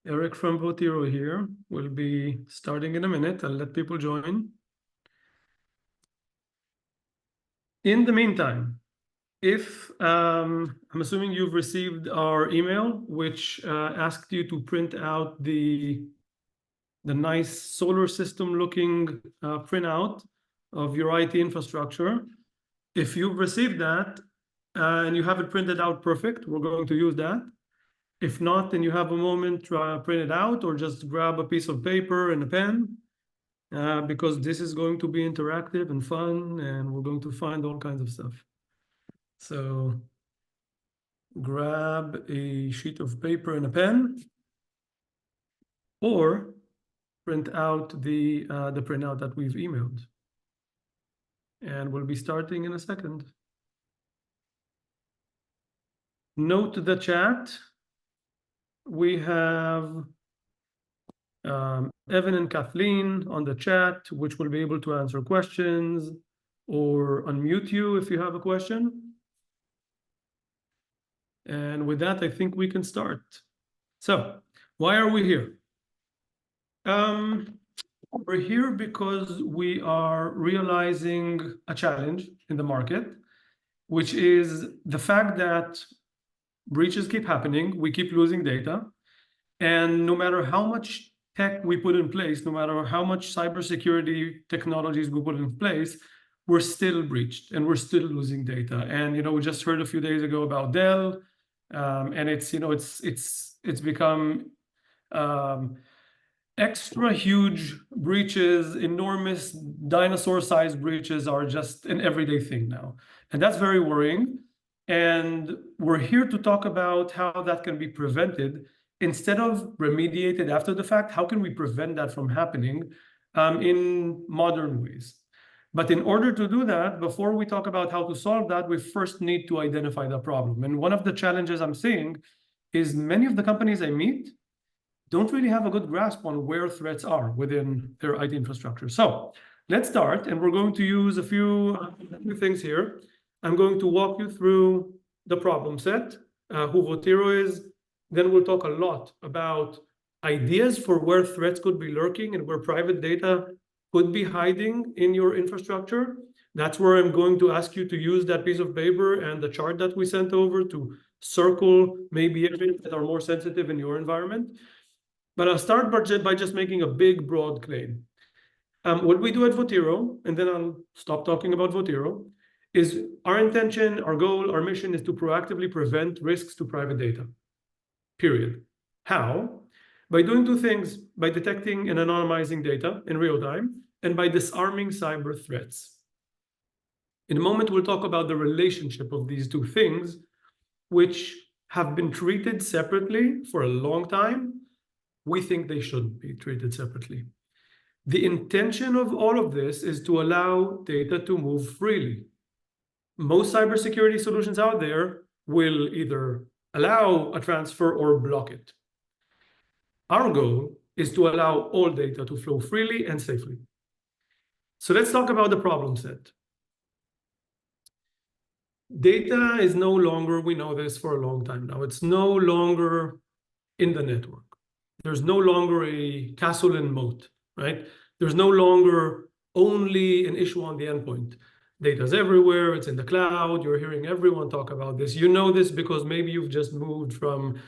Eric from Votiro here. We'll be starting in a minute. I'll let people join. In the meantime, if I'm assuming you've received our email, which asked you to print out the nice solar system looking printout of your IT infrastructure. If you've received that and you have it printed out perfect, we're going to use that. If not, then you have a moment to print it out or just grab a piece of paper and a pen because this is going to be interactive and fun and we're going to find all kinds of stuff. So grab a sheet of paper and a pen or print out the printout that we've emailed. And we'll be starting in a second. Note the chat. We have Evan and Kathleen on the chat, which will be able to answer questions or unmute you if you have a question. And with that, I think we can start. So, why are we here? We're here because we are realizing a challenge in the market, which is the fact that breaches keep happening, we keep losing data, and no matter how much tech we put in place, no matter how much cybersecurity technologies we put in place, we're still breached and we're still losing data. And we just heard a few days ago about Dell, and it's become extra huge breaches. Enormous dinosaur-sized breaches are just an everyday thing now, and that's very worrying. And we're here to talk about how that can be prevented instead of remediated after the fact. How can we prevent that from happening in modern ways? But in order to do that, before we talk about how to solve that, we first need to identify the problem. And one of the challenges I'm seeing is many of the companies I meet don't really have a good grasp on where threats are within their IT infrastructure. So let's start, and we're going to use a few things here. I'm going to walk you through the problem set, who Votiro is. Then we'll talk a lot about ideas for where threats could be lurking and where private data could be hiding in your infrastructure. That's where I'm going to ask you to use that piece of paper and the chart that we sent over to circle maybe areas that are more sensitive in your environment. But I'll start by just making a big, broad claim. What we do at Votiro, and then I'll stop talking about Votiro, is our intention, our goal, our mission is to proactively prevent risks to private data, period. How? By doing two things: by detecting and anonymizing data in real time, and by disarming cyber threats. In a moment, we'll talk about the relationship of these two things, which have been treated separately for a long time. We think they shouldn't be treated separately. The intention of all of this is to allow data to move freely. Most cybersecurity solutions out there will either allow a transfer or block it. Our goal is to allow all data to flow freely and safely. So let's talk about the problem set. Data is no longer, we know this for a long time now, it's no longer in the network. There's no longer a castle and moat, right? There's no longer only an issue on the endpoint. Data's everywhere, it's in the cloud, you're hearing everyone talk about this. You know this because maybe you've just moved from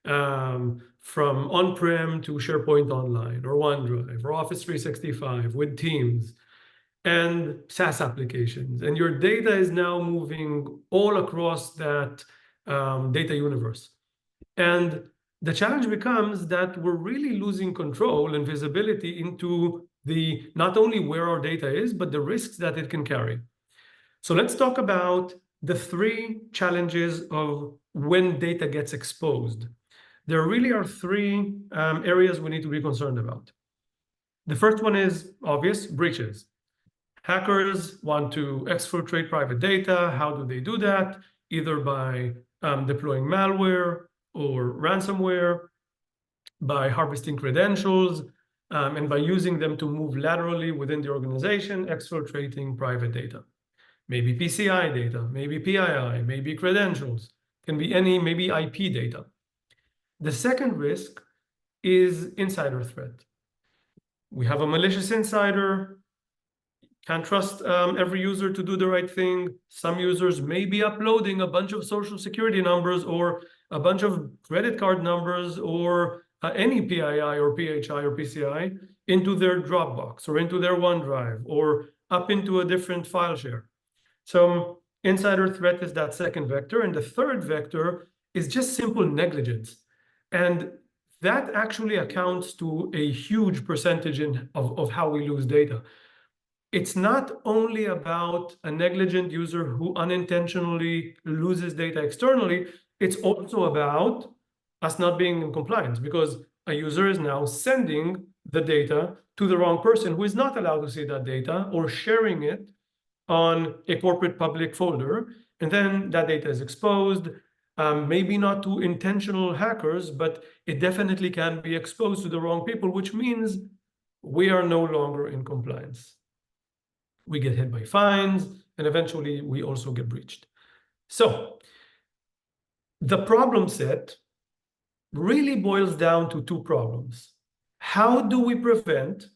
on-prem to SharePoint Online or OneDrive or Office 365 with Teams and SaaS applications. And your data is now moving all across that data universe. And the challenge becomes that we're really losing control and visibility into not only where our data is, but the risks that it can carry. So let's talk about the three challenges of when data gets exposed. There really are three areas we need to be concerned about. The first one is obvious: breaches. Hackers want to exfiltrate private data. How do they do that? Either by deploying malware or ransomware, by harvesting credentials, and by using them to move laterally within the organization, exfiltrating private data. Maybe PCI data, maybe PII, maybe credentials, can be any, maybe IP data. The second risk is insider threat. We have a malicious insider, can't trust every user to do the right thing. Some users may be uploading a bunch of social security numbers or a bunch of credit card numbers or any PII or PHI or PCI into their Dropbox or into their OneDrive or up into a different file share. So insider threat is that second vector. And the third vector is just simple negligence. And that actually accounts to a huge percentage of how we lose data. It's not only about a negligent user who unintentionally loses data externally, it's also about us not being in compliance, because a user is now sending the data to the wrong person who is not allowed to see that data, or sharing it on a corporate public folder, and then that data is exposed, maybe not to intentional hackers, but it definitely can be exposed to the wrong people, which means we are no longer in compliance. We get hit by fines, and eventually we also get breached. So the problem set really boils down to two problems. How do we prevent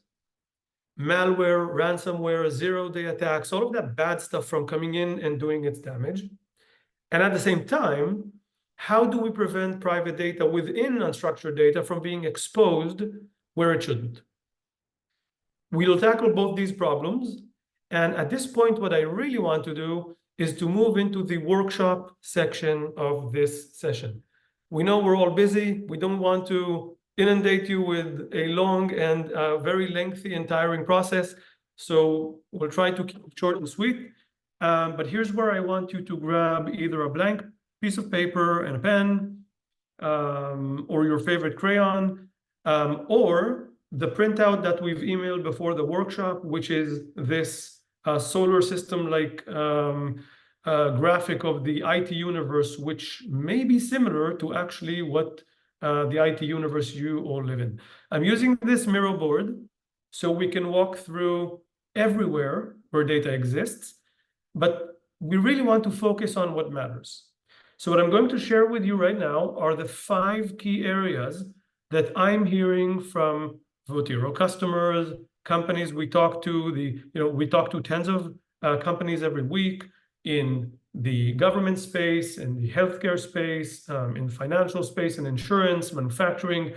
malware, ransomware, zero-day attacks, all of that bad stuff from coming in and doing its damage? And at the same time, how do we prevent private data within unstructured data from being exposed where it shouldn't? We'll tackle both these problems. And at this point, what I really want to do is to move into the workshop section of this session. We know we're all busy. We don't want to inundate you with a long and very lengthy and tiring process. So we'll try to keep it short and sweet. But here's where I want you to grab either a blank piece of paper and a pen, or your favorite crayon, or the printout that we've emailed before the workshop, which is this solar system-like graphic of the IT universe, which may be similar to actually what the IT universe you all live in. I'm using this Miro board so we can walk through everywhere where data exists, but we really want to focus on what matters. So what I'm going to share with you right now are the 5 key areas that I'm hearing from Votiro customers, companies we talk to. We talk to tens of companies every week in the government space, in the healthcare space, in financial space, and insurance, manufacturing.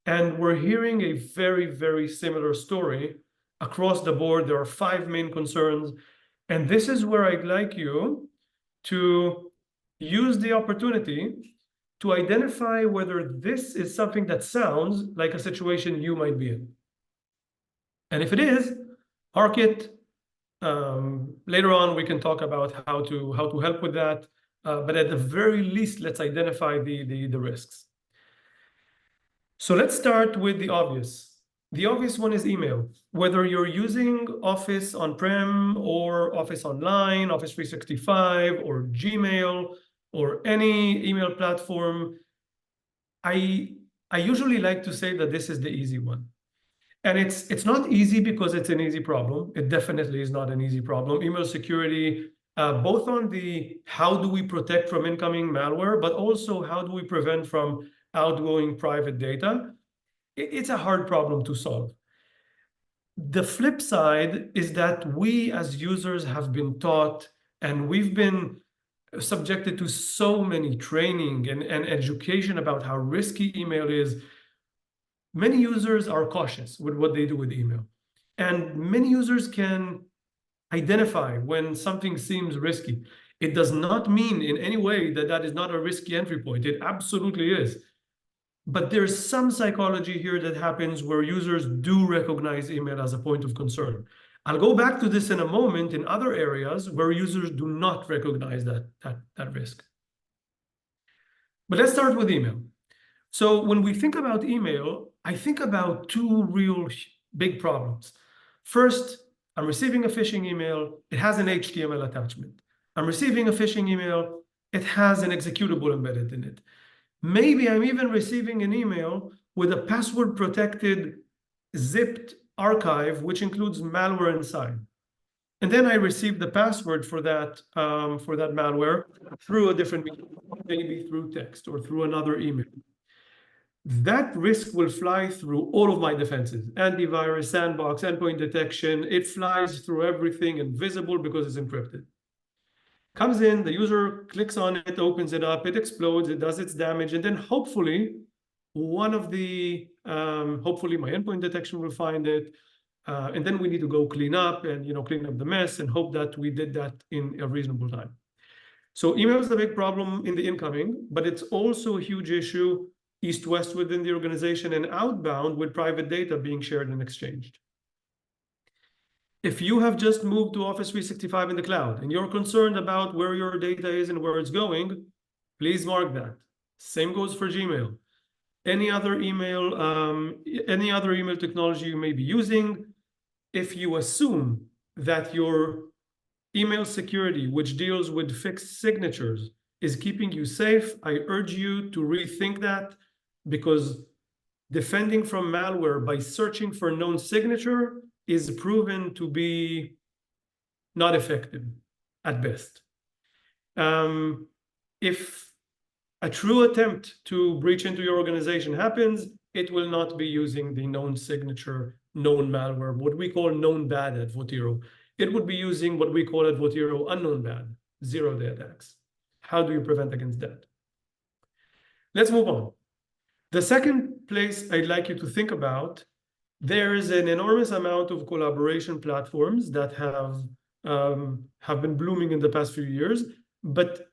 And we're hearing a very, very similar story across the board. There are 5 main concerns. And this is where I'd like you to use the opportunity to identify whether this is something that sounds like a situation you might be in. And if it is, mark it. Later on, we can talk about how to help with that. But at the very least, let's identify the risks. So let's start with the obvious. The obvious one is email. Whether you're using Office on-prem or Office Online, Office 365, or Gmail, or any email platform, I usually like to say that this is the easy one. And it's not easy because it's an easy problem. It definitely is not an easy problem. Email security, both on the how do we protect from incoming malware, but also how do we prevent from outgoing private data? It's a hard problem to solve. The flip side is that we as users have been taught, and we've been subjected to so many training and education about how risky email is. Many users are cautious with what they do with email. And many users can identify when something seems risky. It does not mean in any way that that is not a risky entry point. It absolutely is. But there's some psychology here that happens where users do recognize email as a point of concern. I'll go back to this in a moment in other areas where users do not recognize that risk. But let's start with email. So when we think about email, I think about 2 real big problems. First, I'm receiving a phishing email. It has an HTML attachment. I'm receiving a phishing email. It has an executable embedded in it. Maybe I'm even receiving an email with a password-protected zipped archive, which includes malware inside. And then I receive the password for that malware through a different medium, maybe through text or through another email. that risk will fly through all of my defenses: antivirus, sandbox, endpoint detection. It flies through everything, invisible because it's encrypted. Comes in, the user clicks on it, opens it up, it explodes, it does its damage, and then hopefully hopefully my endpoint detection will find it, and then we need to go clean up and clean up the mess and hope that we did that in a reasonable time. So email is a big problem in the incoming, but it's also a huge issue east-west within the organization and outbound with private data being shared and exchanged. If you have just moved to Office 365 in the cloud and you're concerned about where your data is and where it's going, please mark that. Same goes for Gmail. Any other email technology you may be using, if you assume that your email security, which deals with fixed signatures, is keeping you safe, I urge you to rethink that, because defending from malware by searching for known signature is proven to be not effective at best. If a true attempt to breach into your organization happens, it will not be using the known signature, known malware, what we call known bad at Votiro. It would be using what we call at Votiro unknown bad, zero-day attacks. How do you prevent against that? Let's move on. The second place I'd like you to think about, there is an enormous amount of collaboration platforms that have been blooming in the past few years, but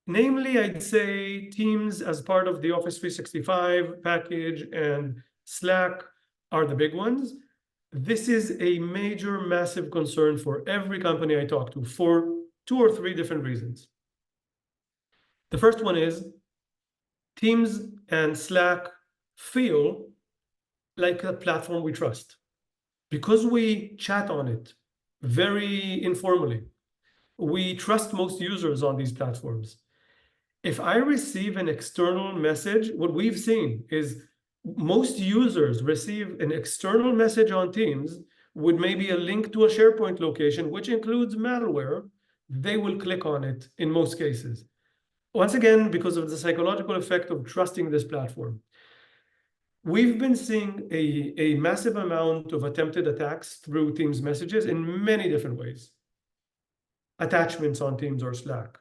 namely, I'd say Teams as part of the Office 365 package and Slack are the big ones. This is a major, massive concern for every company I talk to for 2 or 3 different reasons. The first one is Teams and Slack feel like a platform we trust because we chat on it very informally. We trust most users on these platforms. If I receive an external message, what we've seen is most users receive an external message on Teams with maybe a link to a SharePoint location, which includes malware. They will click on it in most cases. Once again, because of the psychological effect of trusting this platform. We've been seeing a massive amount of attempted attacks through Teams messages in many different ways. Attachments on Teams or Slack,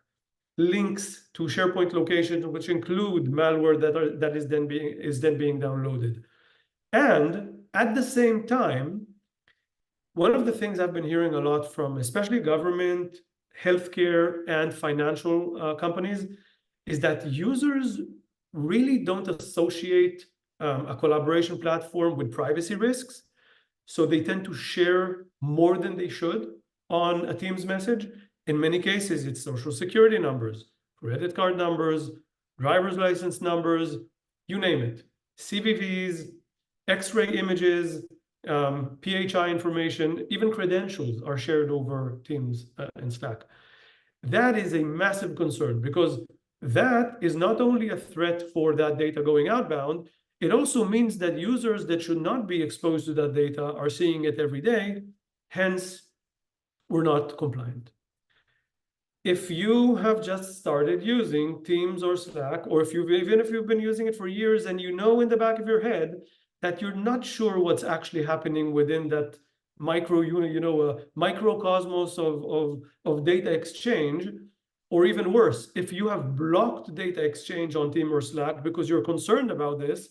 links to SharePoint locations which include malware that is then being downloaded. And at the same time, one of the things I've been hearing a lot from especially government, healthcare, and financial companies is that users really don't associate a collaboration platform with privacy risks. So they tend to share more than they should on a Teams message. In many cases, it's social security numbers, credit card numbers, driver's license numbers, you name it. CVVs, X-ray images, PHI information, even credentials are shared over Teams and Slack. That is a massive concern because that is not only a threat for that data going outbound, it also means that users that should not be exposed to that data are seeing it every day, hence we're not compliant. If you have just started using Teams or Slack, or even if you've been using it for years and you know in the back of your head that you're not sure what's actually happening within that microcosmos of data exchange, or even worse, if you have blocked data exchange on Teams or Slack because you're concerned about this,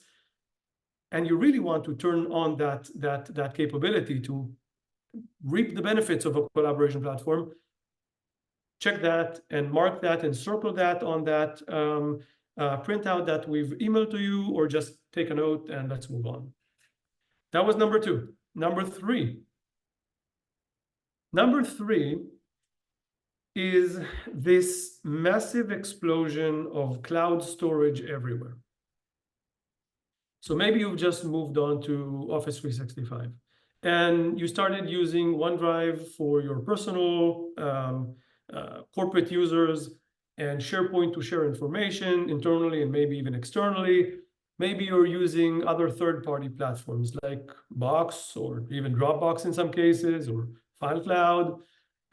and you really want to turn on that capability to reap the benefits of a collaboration platform, check that and mark that and circle that on that printout that we've emailed to you, or just take a note and let's move on. That was number 2. Number 3. Number 3 is this massive explosion of cloud storage everywhere. So maybe you've just moved on to Office 365 and you started using OneDrive for your personal corporate users and SharePoint to share information internally and maybe even externally. Maybe you're using other third-party platforms like Box or even Dropbox in some cases, or FileCloud.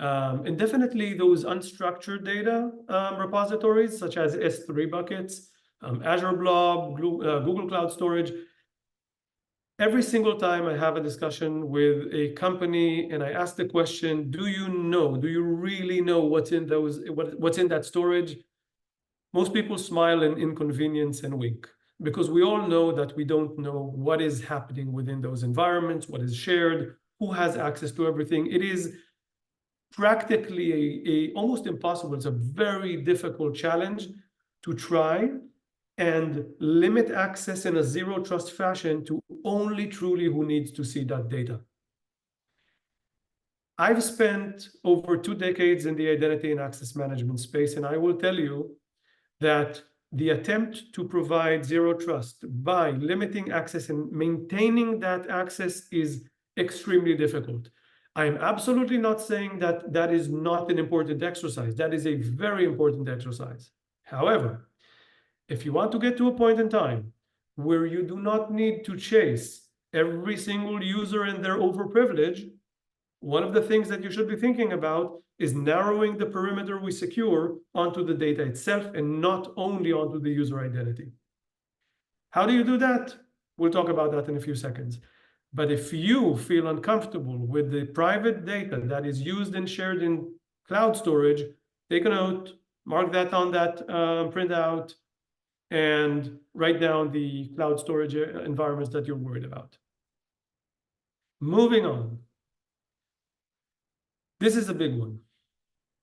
And definitely those unstructured data repositories such as S3 buckets Azure Blob, Google Cloud Storage. Every single time I have a discussion with a company and I ask the question, do you really know what's in what's in that storage? Most people smile in inconvenience and wink, because we all know that we don't know what is happening within those environments, what is shared, who has access to everything. It is practically almost impossible. It's a very difficult challenge to try and limit access in a zero trust fashion to only truly who needs to see that data. I've spent over 2 decades in the identity and access management space, and I will tell you that the attempt to provide zero trust by limiting access and maintaining that access is extremely difficult. I am absolutely not saying that that is not an important exercise. That is a very important exercise. However, if you want to get to a point in time where you do not need to chase every single user and their overprivilege, one of the things that you should be thinking about is narrowing the perimeter we secure onto the data itself and not only onto the user identity. How do you do that? We'll talk about that in a few seconds. But if you feel uncomfortable with the private data that is used and shared in cloud storage, take a note, mark that on that printout, and write down the cloud storage environments that you're worried about. Moving on. This is a big one,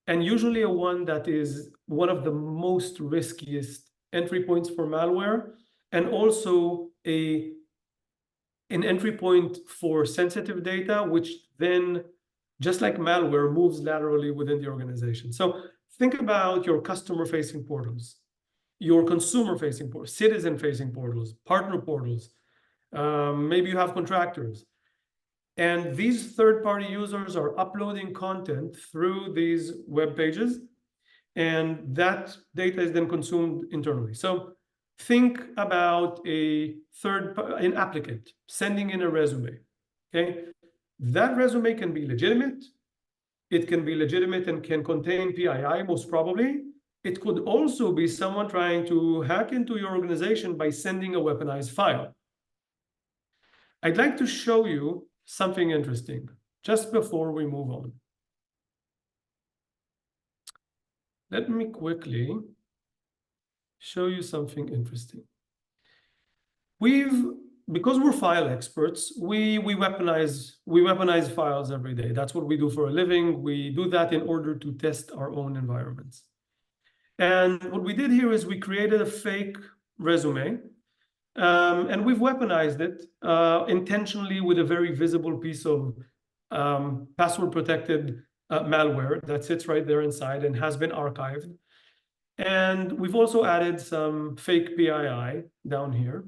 and usually a one that is one of the most riskiest entry points for malware, and also an entry point for sensitive data, which then, just like malware, moves laterally within the organization. So think about your customer-facing portals, your consumer-facing portals, citizen-facing portals, partner portals. Maybe you have contractors. And these third-party users are uploading content through these web pages, and that data is then consumed internally. So think about an applicant sending in a resume, okay? That resume can be legitimate. It can be legitimate and can contain PII, most probably. It could also be someone trying to hack into your organization by sending a weaponized file. I'd like to show you something interesting just before we move on. Let me quickly show you something interesting. Because we're file experts, we weaponize files every day. That's what we do for a living. We do that in order to test our own environments. And what we did here is we created a fake resume, and we've weaponized it intentionally with a very visible piece of password-protected malware that sits right there inside and has been archived. And we've also added some fake PII down here.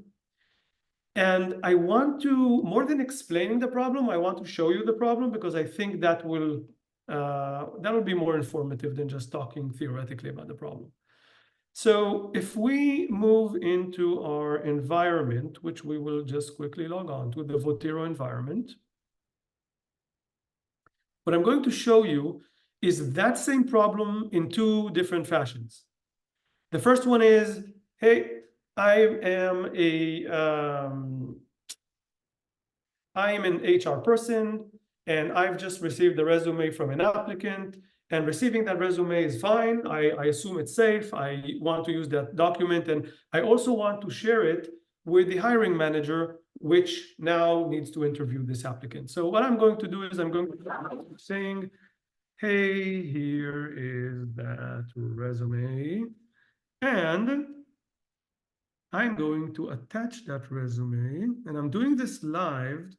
And I want to, more than explaining the problem, I want to show you the problem, because I think that will be more informative than just talking theoretically about the problem. So if we move into our environment, which we will just quickly log on to, the Votiro environment, what I'm going to show you is that same problem in 2 different fashions. The first one is, hey, I am an HR person, and I've just received the resume from an applicant, and receiving that resume is fine. I assume it's safe. I want to use that document, and I also want to share it with the hiring manager, which now needs to interview this applicant. So what I'm going to do is I'm going to saying, hey, here is that resume, and I'm going to attach that resume, and I'm doing this live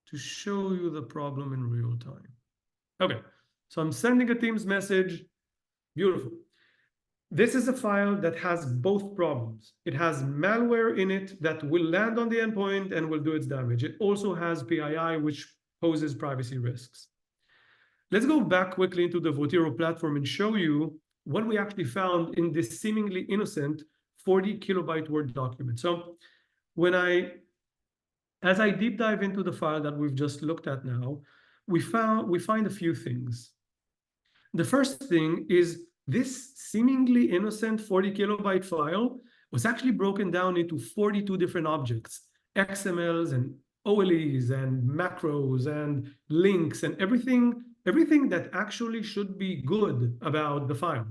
to show you the problem in real time. Okay, so I'm sending a Teams message. Beautiful. This is a file that has both problems. It has malware in it that will land on the endpoint and will do its damage. It also has PII, which poses privacy risks. Let's go back quickly into the Votiro platform and show you what we actually found in this seemingly innocent 40 kilobyte Word document. So as I deep dive into the file that we've just looked at now, we find a few things. The first thing is this seemingly innocent 40 kilobyte file was actually broken down into 42 different objects, XMLs and OLEs and macros and links and everything that actually should be good about the file.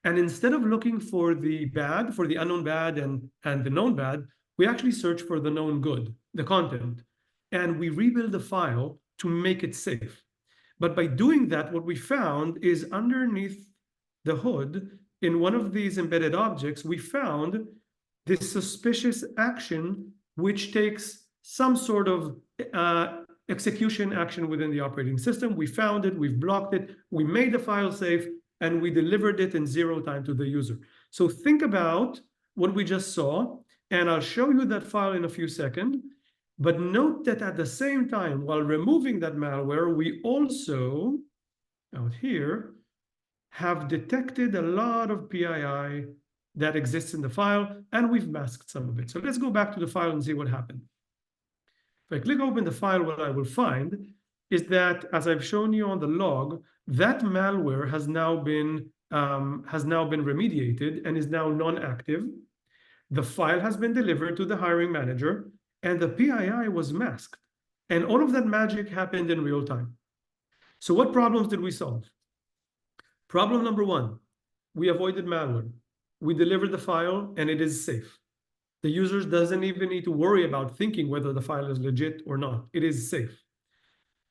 And instead of looking for the bad, for the unknown bad and the known bad, we actually search for the known good, the content. And we rebuild the file to make it safe. But by doing that, what we found is underneath the hood, in one of these embedded objects, we found this suspicious action, which takes some sort of execution action within the operating system. We found it, we've blocked it, we made the file safe, and we delivered it in 0 time to the user. So think about what we just saw, and I'll show you that file in a few seconds. But note that at the same time, while removing that malware, we also, out here, have detected a lot of PII that exists in the file, and we've masked some of it. So let's go back to the file and see what happened. If I click open the file, what I will find is that, as I've shown you on the log, that malware has now been remediated and is now non-active. The file has been delivered to the hiring manager, and the PII was masked. And all of that magic happened in real time. So what problems did we solve? Problem number 1, we avoided malware. We delivered the file, and it is safe. The user doesn't even need to worry about thinking whether the file is legit or not. It is safe.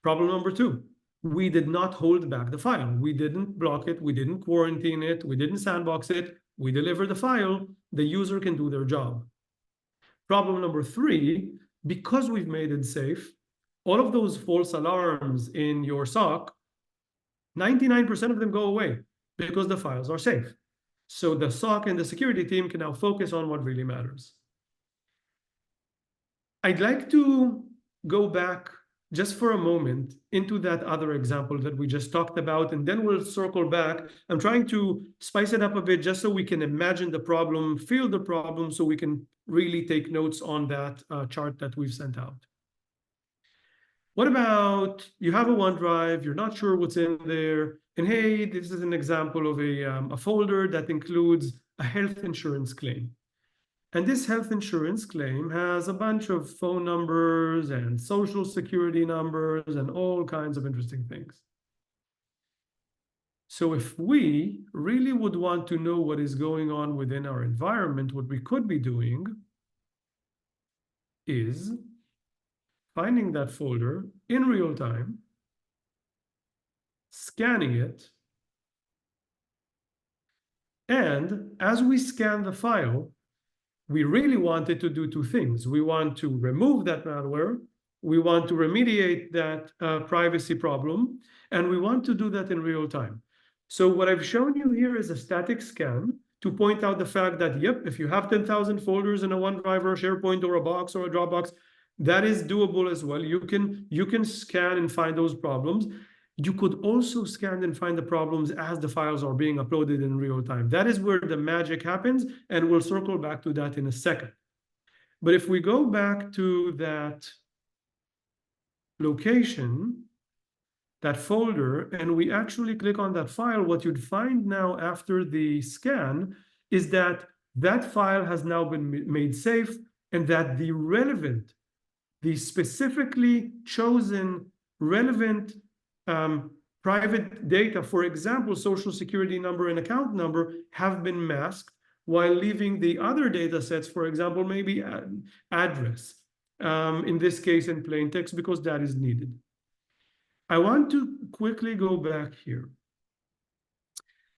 Problem number 2, we did not hold back the file. We didn't block it. We didn't quarantine it. We didn't sandbox it. We delivered the file. The user can do their job. Problem number 3, because we've made it safe, all of those false alarms in your SOC, 99% of them go away because the files are safe. So the SOC and the security team can now focus on what really matters. I'd like to go back just for a moment into that other example that we just talked about, and then we'll circle back. I'm trying to spice it up a bit just so we can imagine the problem, feel the problem, so we can really take notes on that chart that we've sent out. What about you have a OneDrive, you're not sure what's in there, and hey, this is an example of a folder that includes a health insurance claim. And this health insurance claim has a bunch of phone numbers and social security numbers and all kinds of interesting things. So if we really would want to know what is going on within our environment, what we could be doing is finding that folder in real time, scanning it, and as we scan the file, we really wanted to do 2 things. We want to remove that malware, we want to remediate that privacy problem, and we want to do that in real time. So what I've shown you here is a static scan to point out the fact that, yep, if you have 10,000 folders in a OneDrive or a SharePoint or a Box or a Dropbox, that is doable as well. You can scan and find those problems. You could also scan and find the problems as the files are being uploaded in real time. That is where the magic happens, and we'll circle back to that in a second. But if we go back to that location, that folder, and we actually click on that file, what you'd find now after the scan is that that file has now been made safe, and that the specifically chosen relevant private data, for example, social security number and account number, have been masked, while leaving the other data sets, for example, maybe address, in this case in plain text, because that is needed. I want to quickly go back here.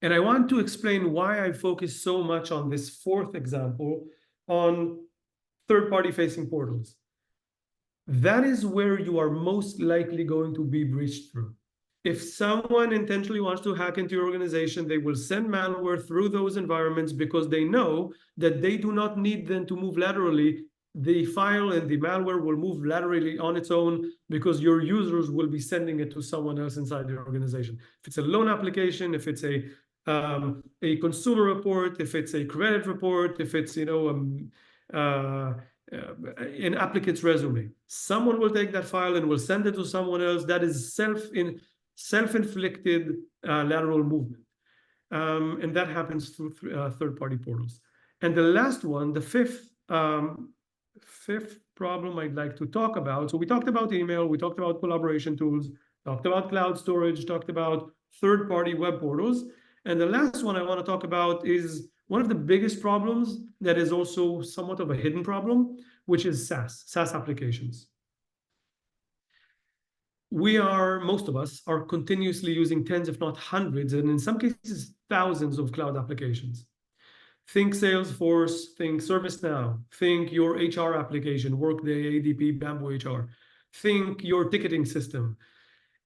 And I want to explain why I focus so much on this 4th example on third-party facing portals. That is where you are most likely going to be breached through. If someone intentionally wants to hack into your organization, they will send malware through those environments because they know that they do not need them to move laterally. The file and the malware will move laterally on its own because your users will be sending it to someone else inside the organization. If it's a loan application, if it's a consumer report, if it's a credit report, if it's an applicant's resume, someone will take that file and will send it to someone else. That is self-inflicted lateral movement, and that happens through third-party portals. And the last one, the fifth problem I'd like to talk about. So we talked about email, we talked about collaboration tools, talked about cloud storage, talked about third-party web portals. And the last one I want to talk about is one of the biggest problems that is also somewhat of a hidden problem, which is SaaS applications. Most of us are continuously using tens, if not hundreds, and in some cases, thousands of cloud applications. Think Salesforce, think ServiceNow, think your HR application, Workday, ADP, Bamboo HR, think your ticketing system.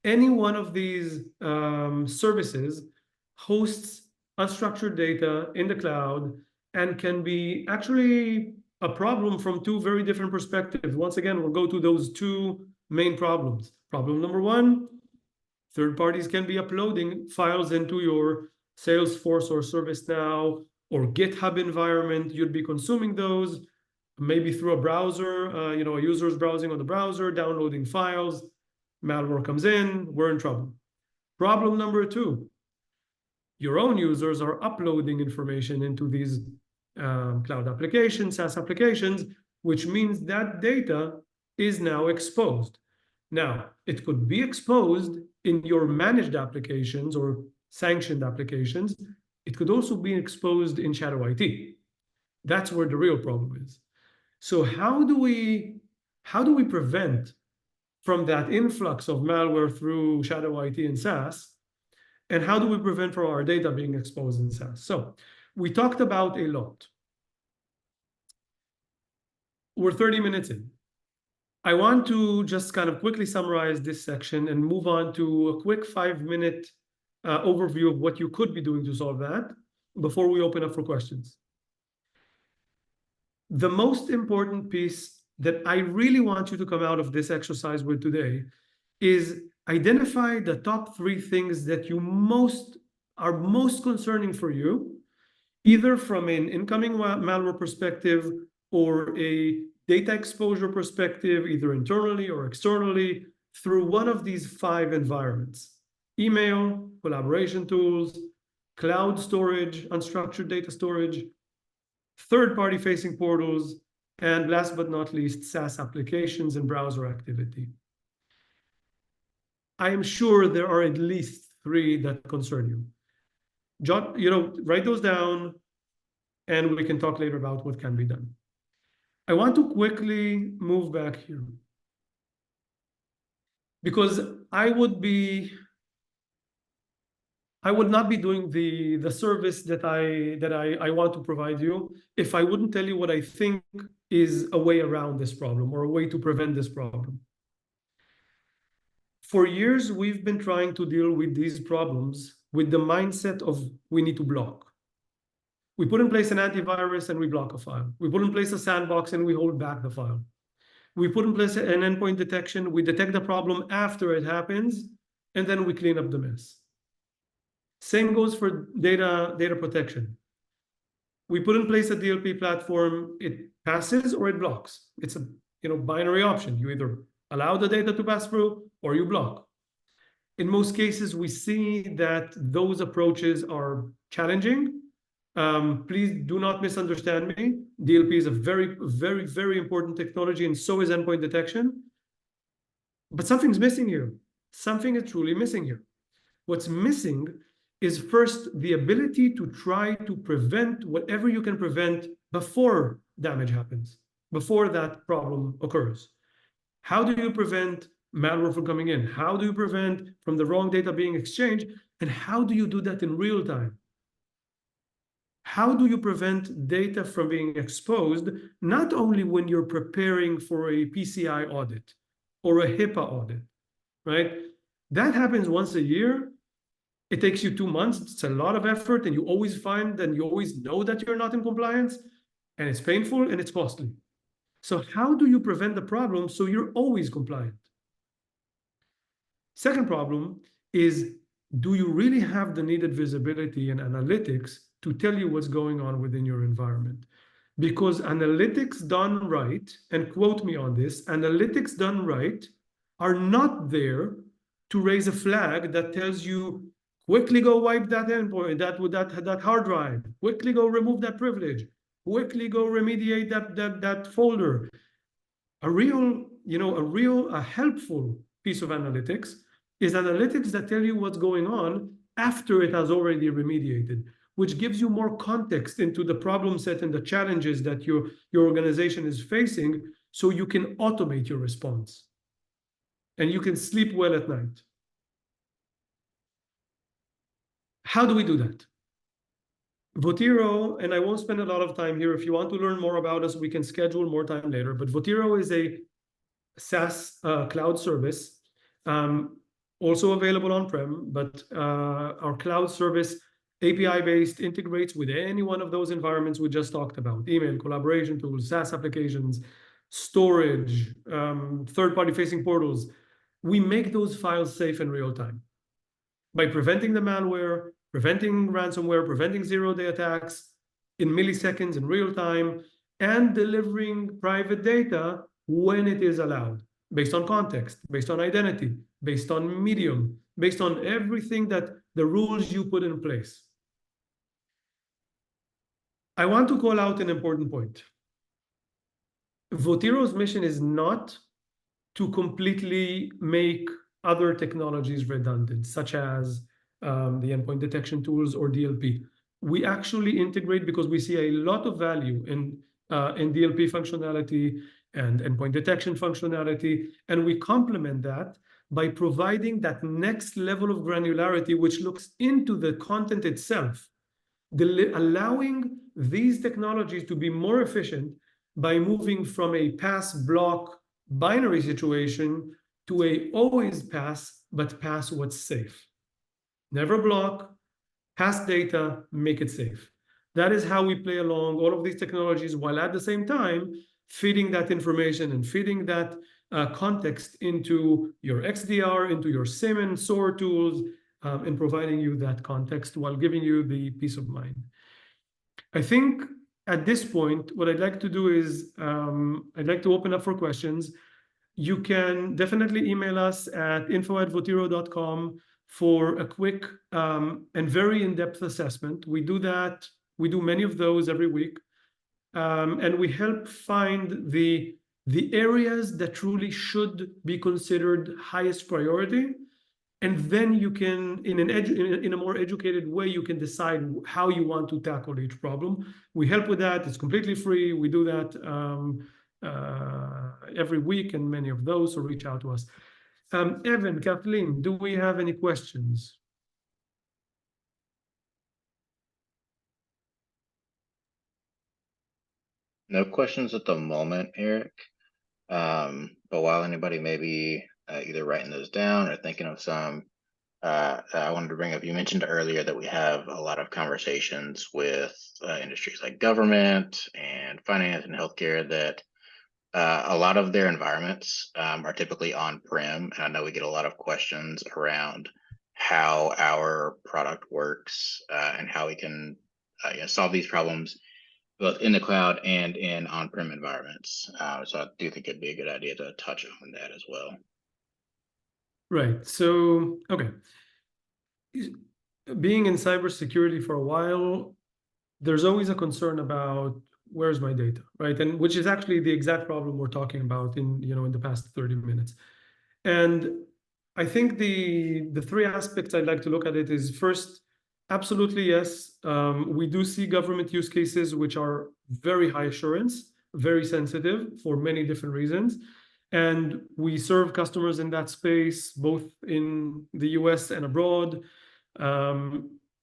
Any one of these services hosts unstructured data in the cloud and can be actually a problem from two very different perspectives. Once again, we'll go to those two main problems. Problem number one, third parties can be uploading files into your Salesforce or ServiceNow or GitHub environment. You'd be consuming those maybe through a browser, a user's browsing on the browser, downloading files, malware comes in, we're in trouble. Problem number two, your own users are uploading information into these cloud applications, SaaS applications, which means that data is now exposed. Now, it could be exposed in your managed applications or sanctioned applications. It could also be exposed in shadow IT. That's where the real problem is. So how do we prevent from that influx of malware through shadow IT and SaaS? And how do we prevent from our data being exposed in SaaS? So we talked about a lot. We're 30 minutes in. I want to just kind of quickly summarize this section and move on to a quick 5-minute overview of what you could be doing to solve that before we open up for questions. The most important piece that I really want you to come out of this exercise with today is identify the top 3 things that are most concerning for you, either from an incoming malware perspective or a data exposure perspective, either internally or externally, through one of these 5 environments: email, collaboration tools, cloud storage, unstructured data storage, third-party facing portals, and last but not least, SaaS applications and browser activity. I am sure there are at least 3 that concern you. Write those down, and we can talk later about what can be done. I want to quickly move back here because I would not be doing the service that I want to provide you if I wouldn't tell you what I think is a way around this problem or a way to prevent this problem. For years, we've been trying to deal with these problems with the mindset of we need to block. We put in place an antivirus and we block a file. We put in place a sandbox and we hold back the file. We put in place an endpoint detection. We detect the problem after it happens, and then we clean up the mess. Same goes for data protection. We put in place a DLP platform. It passes or it blocks. It's a binary option. You either allow the data to pass through or you block. In most cases, we see that those approaches are challenging. Please do not misunderstand me. DLP is a very, very, very important technology, and so is endpoint detection. But something's missing here. Something is truly missing here. What's missing is first the ability to try to prevent whatever you can prevent before damage happens, before that problem occurs. How do you prevent malware from coming in? How do you prevent from the wrong data being exchanged? And how do you do that in real time? How do you prevent data from being exposed, not only when you're preparing for a PCI audit or a HIPAA audit, right? That happens once a year. It takes you 2 months. It's a lot of effort, and you always find and you always know that you're not in compliance, and it's painful and it's costly. So how do you prevent the problem so you're always compliant? Second problem is, do you really have the needed visibility and analytics to tell you what's going on within your environment? Because analytics done right, and quote me on this, analytics done right are not there to raise a flag that tells you, quickly go wipe that endpoint, that hard drive, quickly go remove that privilege. quickly go remediate that folder. A helpful piece of analytics is analytics that tell you what's going on after it has already remediated, which gives you more context into the problem set and the challenges that your organization is facing, so you can automate your response and you can sleep well at night. How do we do that? Votiro, and I won't spend a lot of time here. If you want to learn more about us, we can schedule more time later. But Votiro is a SaaS cloud service, also available on-prem, but our cloud service, API-based, integrates with any one of those environments we just talked about: email, collaboration tools, SaaS applications, storage, third-party facing portals. We make those files safe in real time by preventing the malware, preventing ransomware, preventing zero-day attacks in milliseconds in real time, and delivering private data when it is allowed, based on context, based on identity, based on medium, based on everything that the rules you put in place. I want to call out an important point. Votiro's mission is not to completely make other technologies redundant, such as the endpoint detection tools or DLP. We actually integrate because we see a lot of value in DLP functionality and endpoint detection functionality, and we complement that by providing that next level of granularity, which looks into the content itself, allowing these technologies to be more efficient by moving from a pass block binary situation to a always pass, but pass what's safe. Never block, pass data, make it safe. That is how we play along all of these technologies, while at the same time feeding that information and feeding that context into your XDR, into your SIEM and SOAR tools, and providing you that context while giving you the peace of mind. I think at this point, what I'd like to do is I'd like to open up for questions. You can definitely email us at info@votiro.com for a quick and very in-depth assessment. We do that. We do many of those every week, and we help find the areas that truly should be considered highest priority. And then you can, in a more educated way, you can decide how you want to tackle each problem. We help with that. It's completely free. We do that every week, and many of those, so reach out to us. Evan, Kathleen, do we have any questions? No questions at the moment, Eric. But while anybody may be either writing those down or thinking of some, I wanted to bring up, you mentioned earlier that we have a lot of conversations with industries like government and finance and healthcare that a lot of their environments are typically on-prem. And I know we get a lot of questions around how our product works and how we can solve these problems both in the cloud and in on-prem environments. So I do think it'd be a good idea to touch on that as well. Right. So, okay. Being in cybersecurity for a while, there's always a concern about where's my data, right? And which is actually the exact problem we're talking about in the past 30 minutes. And I think the three aspects I'd like to look at it is, first, absolutely yes, we do see government use cases which are very high assurance, very sensitive for many different reasons. And we serve customers in that space, both in the US and abroad,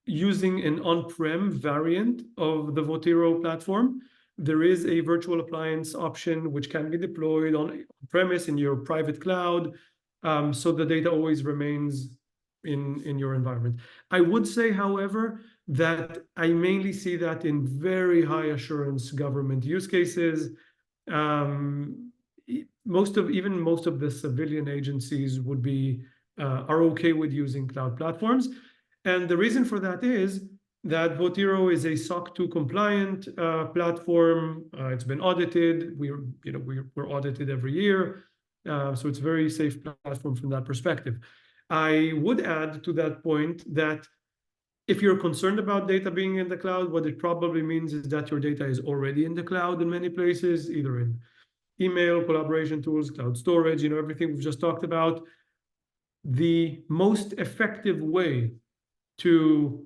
using an on-prem variant of the Votiro platform. There is a virtual appliance option which can be deployed on premise in your private cloud, so the data always remains in your environment. I would say, however, that I mainly see that in very high assurance government use cases. Most of the civilian agencies are okay with using cloud platforms. And the reason for that is that Votiro is a SOC 2 compliant platform. It's been audited. We're audited every year. So it's a very safe platform from that perspective. I would add to that point that If you're concerned about data being in the cloud, what it probably means is that your data is already in the cloud in many places, either in email, collaboration tools, cloud storage, you know, everything we've just talked about. The most effective way to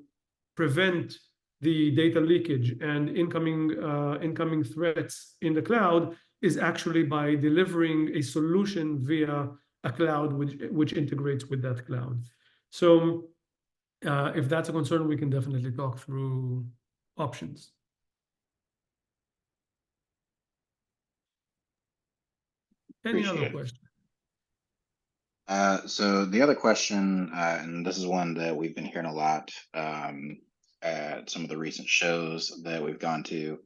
prevent the data leakage and incoming threats in the cloud is actually by delivering a solution via a cloud which integrates with that cloud. So if that's a concern, we can definitely talk through options. Any Appreciate other it. question? So the other question, and this is one that we've been hearing a lot at some of the recent shows that we've gone to,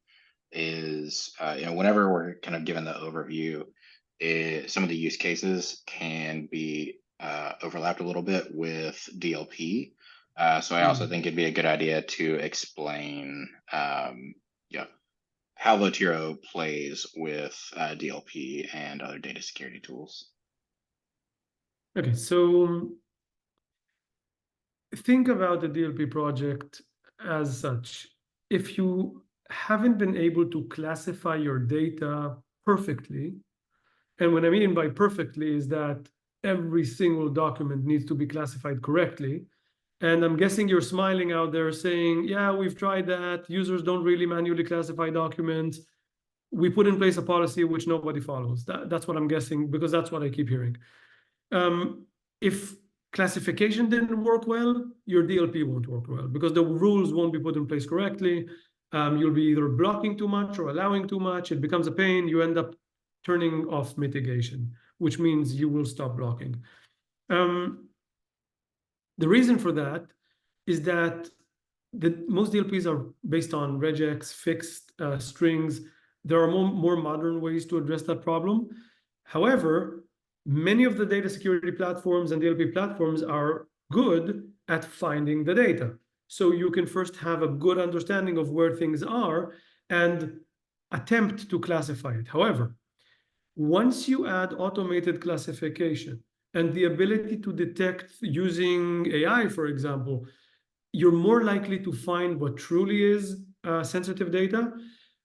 is whenever we're kind of given the overview, some of the use cases can be overlapped a little bit with DLP. So I also think it'd be a good idea to explain, how Votiro plays with DLP and other data security tools. Okay, so think about the DLP project as such. If you haven't been able to classify your data perfectly, and what I mean by perfectly is that every single document needs to be classified correctly. And I'm guessing you're smiling out there saying, yeah, we've tried that. Users don't really manually classify documents. We put in place a policy which nobody follows. That's what I'm guessing, because that's what I keep hearing. If classification didn't work well, your DLP won't work well because the rules won't be put in place correctly. You'll be either blocking too much or allowing too much. It becomes a pain. You end up turning off mitigation, which means you will stop blocking. The reason for that is that most DLPs are based on regex, fixed strings. There are more modern ways to address that problem. However, many of the data security platforms and DLP platforms are good at finding the data. So you can first have a good understanding of where things are and attempt to classify it. However, once you add automated classification and the ability to detect using AI, for example, you're more likely to find what truly is sensitive data.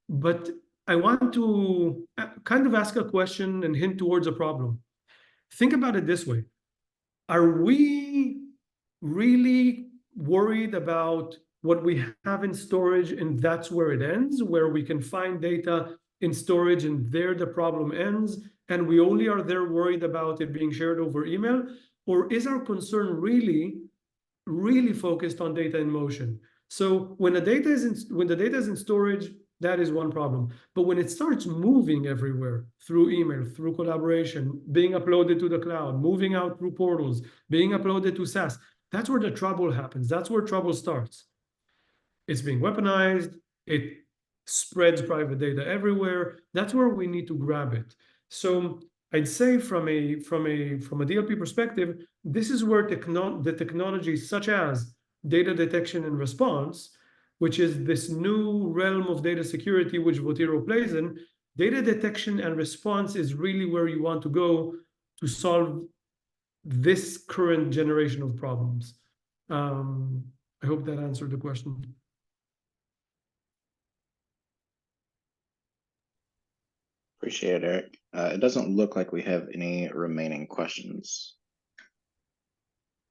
But I want to kind of ask a question and hint towards a problem. Think about it this way. Are we really worried about what we have in storage and that's where it ends, where we can find data in storage and there the problem ends, and we only are there worried about it being shared over email? Or is our concern really focused on data in motion? So when the data is in storage, that is one problem. But when it starts moving everywhere through email, through collaboration, being uploaded to the cloud, moving out through portals, being uploaded to SaaS, that's where the trouble happens. That's where trouble starts. It's being weaponized. It spreads private data everywhere. That's where we need to grab it. So I'd say from a DLP perspective, this is where the technologies such as data detection and response, which is this new realm of data security which Votiro plays in, data detection and response is really where you want to go to solve this current generation of problems. I hope that answered the question. Appreciate it, Eric. It doesn't look like we have any remaining questions.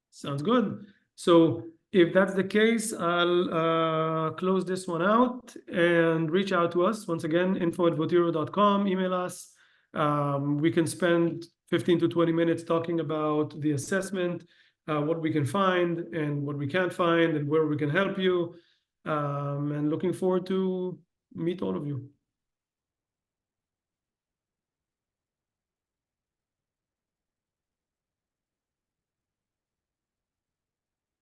Sounds good. So if that's the case, I'll close this one out and reach out to us. Once again, info@votiro.com, email us. We can spend 15 to 20 minutes talking about the assessment, what we can find and what we can't find and where we can help you. And looking forward to meet all of you.